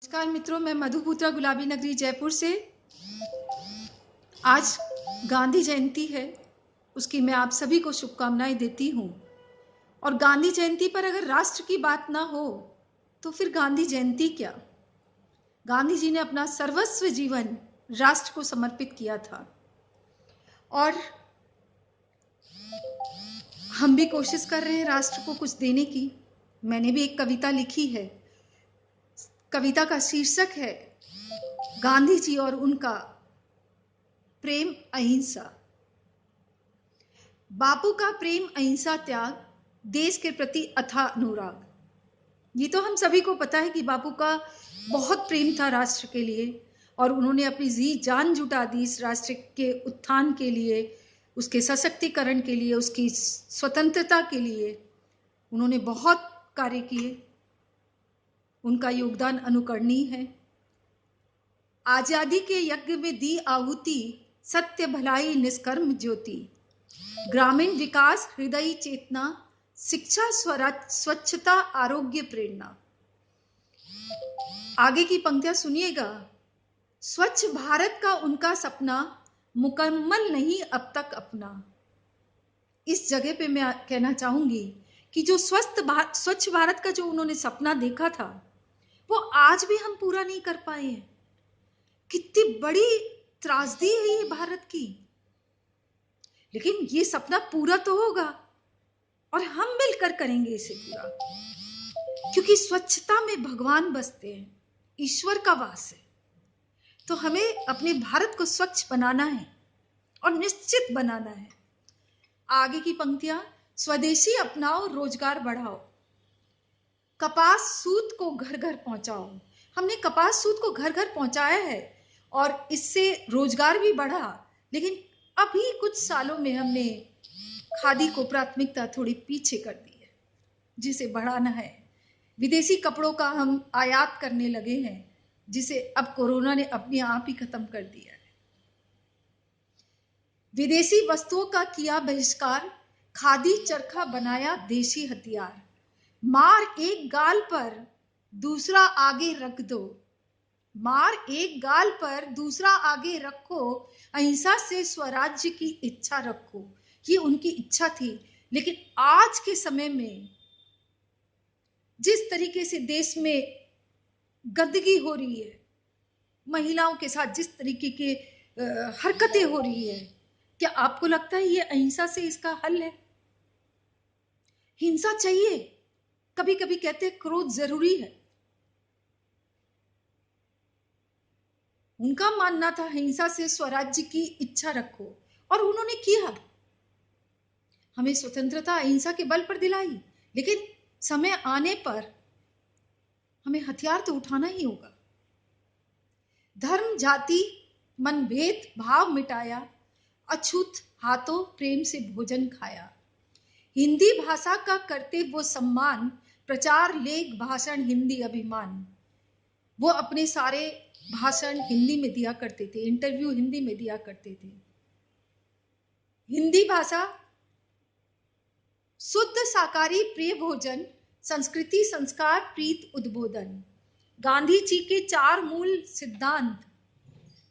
नमस्कार मित्रों, मैं मधुपुत्रा गुलाबी नगरी जयपुर से। आज गांधी जयंती है, उसकी मैं आप सभी को शुभकामनाएं देती हूँ। और गांधी जयंती पर अगर राष्ट्र की बात ना हो तो फिर गांधी जयंती क्या। गांधी जी ने अपना सर्वस्व जीवन राष्ट्र को समर्पित किया था और हम भी कोशिश कर रहे हैं राष्ट्र को कुछ देने की। मैंने भी एक कविता लिखी है। कविता का शीर्षक है गांधी जी और उनका प्रेम अहिंसा। बापू का प्रेम अहिंसा त्याग, देश के प्रति अथाह अनुराग। ये तो हम सभी को पता है कि बापू का बहुत प्रेम था राष्ट्र के लिए और उन्होंने अपनी जी जान जुटा दी इस राष्ट्र के उत्थान के लिए, उसके सशक्तिकरण के लिए, उसकी स्वतंत्रता के लिए उन्होंने बहुत कार्य किए। उनका योगदान अनुकरणीय है। आजादी के यज्ञ में दी आहुति, सत्य भलाई निष्कर्म ज्योति। ग्रामीण विकास हृदय चेतना, शिक्षा स्वराज स्वच्छता आरोग्य प्रेरणा। आगे की पंक्तियां सुनिएगा। स्वच्छ भारत का उनका सपना, मुकम्मल नहीं अब तक अपना। इस जगह पे मैं कहना चाहूंगी कि जो स्वच्छ भारत का जो उन्होंने सपना देखा था वो आज भी हम पूरा नहीं कर पाए हैं। कितनी बड़ी त्रासदी है ये भारत की। लेकिन ये सपना पूरा तो होगा और हम मिलकर करेंगे इसे पूरा, क्योंकि स्वच्छता में भगवान बसते हैं, ईश्वर का वास है। तो हमें अपने भारत को स्वच्छ बनाना है और निश्चित बनाना है। आगे की पंक्तियां, स्वदेशी अपनाओ रोजगार बढ़ाओ, कपास सूत को घर घर पहुंचाओ। हमने कपास सूत को घर घर पहुंचाया है और इससे रोजगार भी बढ़ा। लेकिन अभी कुछ सालों में हमने खादी को प्राथमिकता थोड़ी पीछे कर दी है, जिसे बढ़ाना है। विदेशी कपड़ों का हम आयात करने लगे हैं, जिसे अब कोरोना ने अपने आप ही खत्म कर दिया है। विदेशी वस्तुओं का किया बहिष्कार, खादी चरखा बनाया देशी हथियार। मार एक गाल पर दूसरा आगे रख दो, मार एक गाल पर दूसरा आगे रखो, अहिंसा से स्वराज्य की इच्छा रखो। ये उनकी इच्छा थी। लेकिन आज के समय में जिस तरीके से देश में गंदगी हो रही है, महिलाओं के साथ जिस तरीके के हरकतें हो रही है, क्या आपको लगता है ये अहिंसा से इसका हल है? हिंसा चाहिए, कभी कभी कहते हैं क्रोध जरूरी है। उनका मानना था हिंसा से स्वराज्य की इच्छा रखो और उन्होंने किया। हमें स्वतंत्रता अहिंसा के बल पर दिलाई, लेकिन समय आने पर हमें हथियार तो उठाना ही होगा। धर्म जाति मनभेद भाव मिटाया, अछूत हाथों प्रेम से भोजन खाया। हिंदी भाषा का करते वो सम्मान, प्रचार लेख भाषण हिंदी अभिमान। वो अपने सारे भाषण हिंदी में दिया करते थे, इंटरव्यू हिंदी में दिया करते थे। हिंदी भाषा शुद्ध शाकाहारी प्रिय भोजन, संस्कृति संस्कार प्रीत उद्बोधन। गांधी जी के चार मूल सिद्धांत,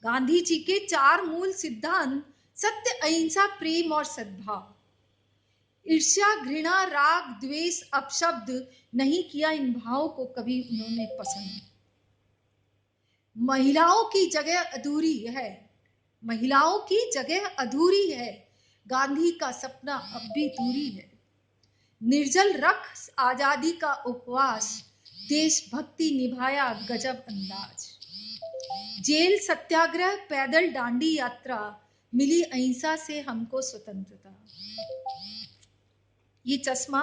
गांधी जी के चार मूल सिद्धांत, सत्य अहिंसा प्रेम और सद्भाव। ईर्ष्या घृणा राग द्वेष अपशब्द नहीं किया इन भावों को कभी उन्होंने पसंद। महिलाओं की जगह अधूरी है, महिलाओं की जगह अधूरी है, गांधी का सपना अब भी दूरी है। निर्जल रख आजादी का उपवास, देशभक्ति निभाया गजब अंदाज। जेल सत्याग्रह पैदल डांडी यात्रा, मिली अहिंसा से हमको स्वतंत्रता। ये चश्मा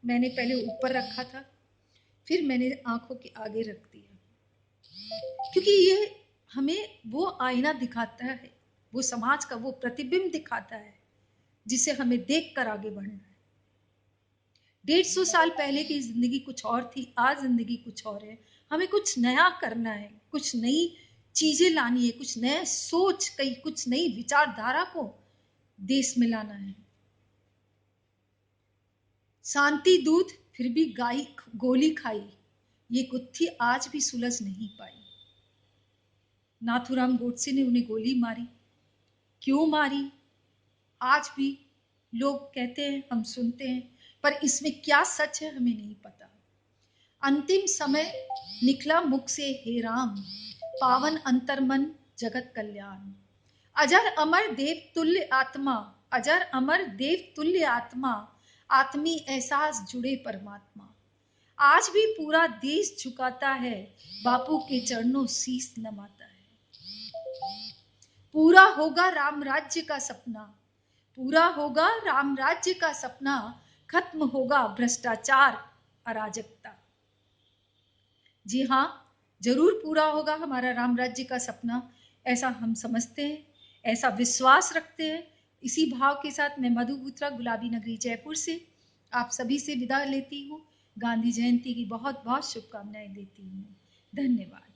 मैंने पहले ऊपर रखा था, फिर मैंने आंखों के आगे रख दिया, क्योंकि ये हमें वो आईना दिखाता है, वो समाज का वो प्रतिबिंब दिखाता है जिसे हमें देखकर आगे बढ़ना है। 150 साल पहले की जिंदगी कुछ और थी, आज जिंदगी कुछ और है। हमें कुछ नया करना है, कुछ नई चीजें लानी है, कुछ नया सोच, कहीं कुछ नई विचारधारा को देश में लाना है। शांति दूत फिर भी गाई गोली खाई, ये गुत्थी आज भी सुलझ नहीं पाई। नाथूराम गोडसे ने उन्हें गोली मारी। क्यों मारी? आज भी लोग कहते हैं, हम सुनते हैं, पर इसमें क्या सच है हमें नहीं पता। अंतिम समय निकला मुख से, हे राम, पावन अंतर्मन जगत कल्याण। अजर अमर देव तुल्य आत्मा, अजर अमर देव तुल्य आत्मा, आत्मी एहसास जुड़े परमात्मा। आज भी पूरा देश झुकाता है, बापू के चरणों शीश नमाता है। पूरा होगा राम राज्य का सपना, पूरा होगा राम राज्य का सपना, खत्म होगा भ्रष्टाचार अराजकता। जी हाँ, जरूर पूरा होगा हमारा राम राज्य का सपना, ऐसा हम समझते हैं, ऐसा विश्वास रखते हैं। इसी भाव के साथ मैं मधु गुत्रा, गुलाबी नगरी जयपुर से आप सभी से विदा लेती हूँ। गांधी जयंती की बहुत बहुत शुभकामनाएं देती हूँ। धन्यवाद।